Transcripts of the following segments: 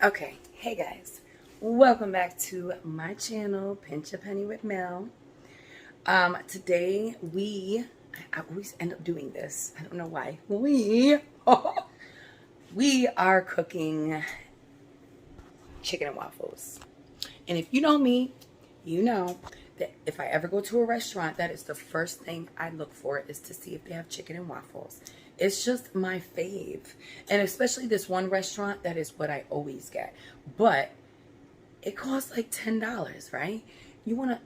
Okay, hey guys, welcome back to my channel, Pinch a Penny with Mel. Today I always end up doing this. I don't know why. We are cooking chicken and waffles. And if you know me, you know that if I ever go to a restaurant, that is the first thing I look for, is to see if they have chicken and waffles. It's just my fave. And especially this one restaurant, that is what I always get. But it costs like $10, right? You want to,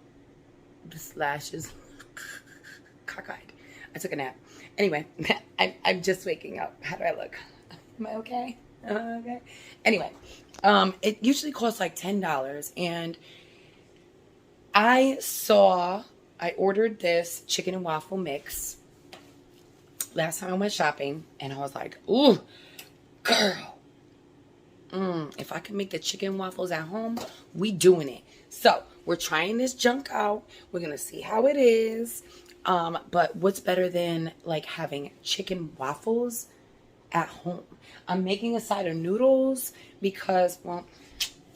the lashes, cockeyed. I took a nap. Anyway, I'm just waking up. How do I look? Am I okay? Okay. Anyway, it usually costs like $10, and I ordered this chicken and waffle mix last time I went shopping, and I was like, ooh, girl, if I can make the chicken waffles at home, we doing it. So we're trying this junk out. We're gonna see how it is. But what's better than like having chicken waffles at home? I'm making a side of noodles because, well,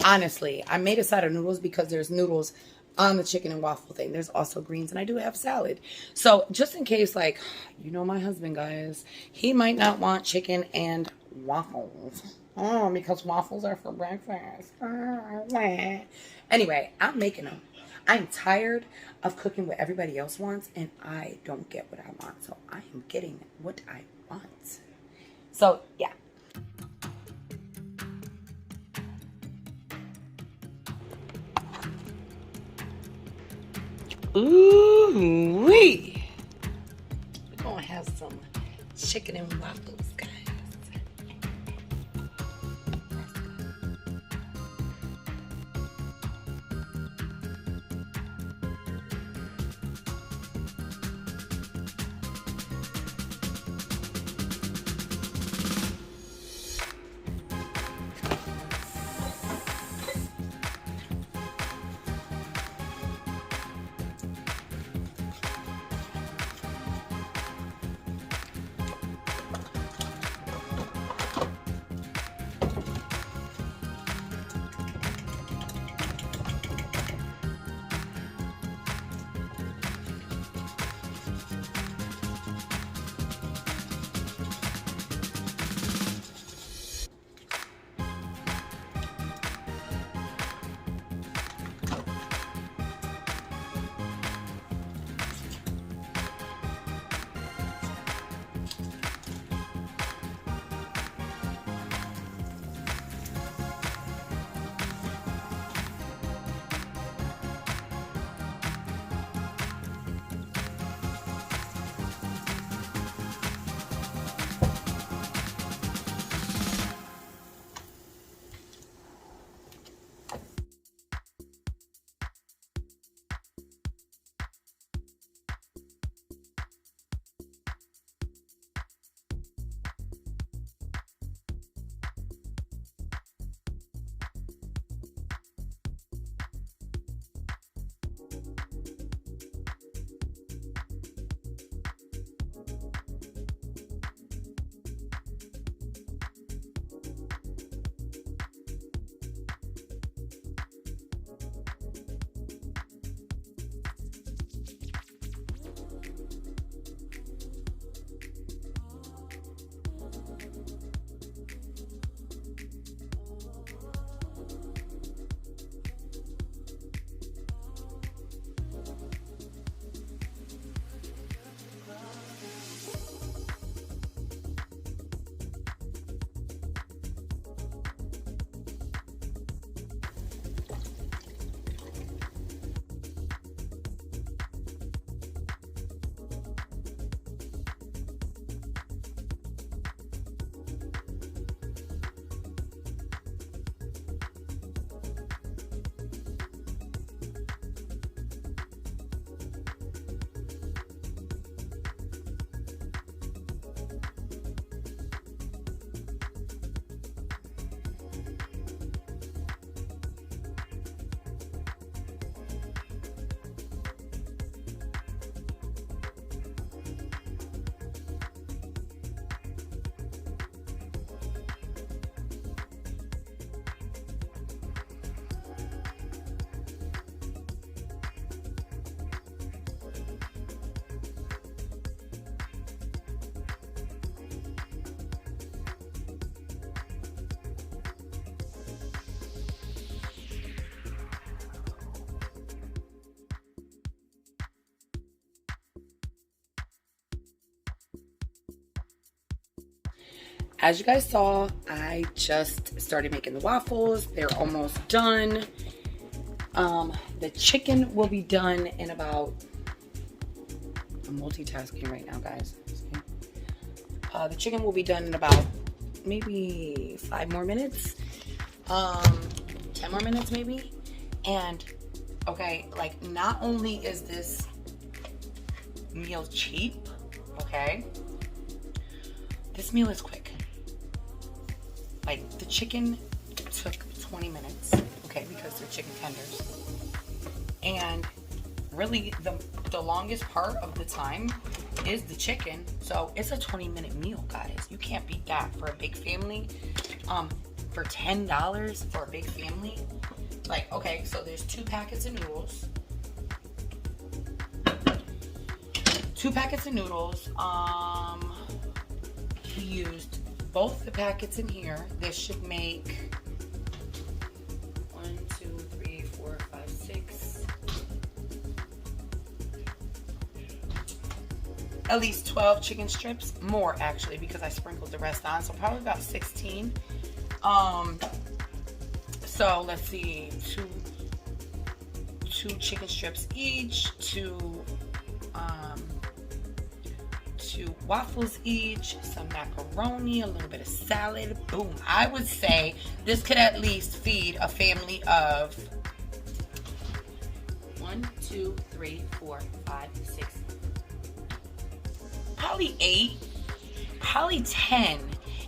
honestly, I made a side of noodles because there's noodles on the chicken and waffle thing. There's also greens, and I do have salad. So just in case, like, you know, my husband, guys, he might not want chicken and waffles. Oh, because waffles are for breakfast. Anyway, I'm making them. I'm tired of cooking what everybody else wants, and I don't get what I want. So I am getting what I want. So, yeah. Ooh-wee. We're going to have some chicken and waffles, guys. as you guys saw, I just started making the waffles. They're almost done. The chicken will be done in about, I'm multitasking right now, guys. The chicken will be done in about maybe 5 more minutes. 10 more minutes maybe. And okay, like, not only is this meal cheap, okay, this meal is quick. Like, the chicken took 20 minutes, okay, because they're chicken tenders. And really, the longest part of the time is the chicken. So it's a 20-minute meal, guys. You can't beat that for a big family. For $10 for a big family. Like, okay, so there's 2 packets of noodles. 2 packets of noodles. We used both the packets in here. This should make 1, 2, 3, 4, 5, 6. At least 12 chicken strips. More, actually, because I sprinkled the rest on. So probably about 16. So let's see, two chicken strips each, two waffles each, some macaroni, a little bit of salad. Boom. I would say this could at least feed a family of 1, 2, 3, 4, 5, 6, probably 8, probably 10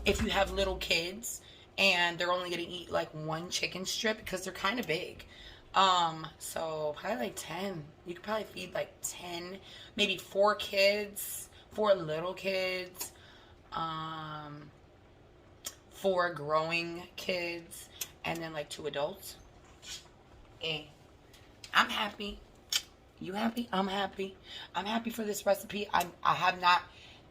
if you have little kids and they're only gonna eat like 1 chicken strip because they're kind of big. So probably like 10. You could probably feed like 10, maybe 4 kids, 4 little kids, 4 growing kids, and then like 2 adults. I'm happy. You happy? I'm happy. I'm happy for this recipe. I have not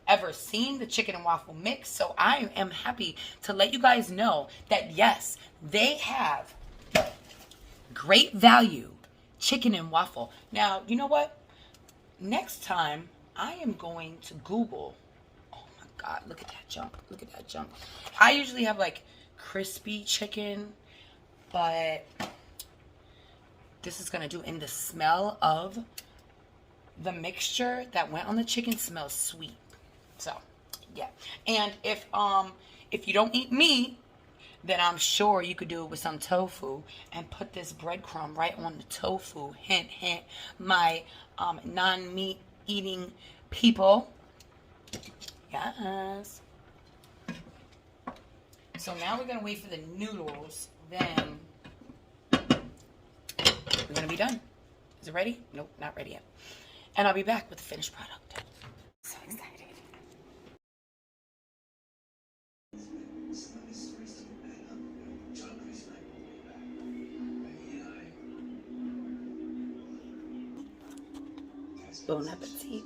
ever seen the chicken and waffle mix, so I am happy to let you guys know that yes, they have great value chicken and waffle. Now, you know what? Next time I am going to Google. Oh my God, look at that jump. Look at that jump. I usually have like crispy chicken, but this is gonna do, and the smell of the mixture that went on the chicken smells sweet. So, yeah. And if you don't eat meat, then I'm sure you could do it with some tofu and put this breadcrumb right on the tofu. Hint, hint, my non-meat eating people. Yes. So now we're going to wait for the noodles. Then we're going to be done. Is it ready? Nope, not ready yet. And I'll be back with the finished product. So excited. Bon appetit.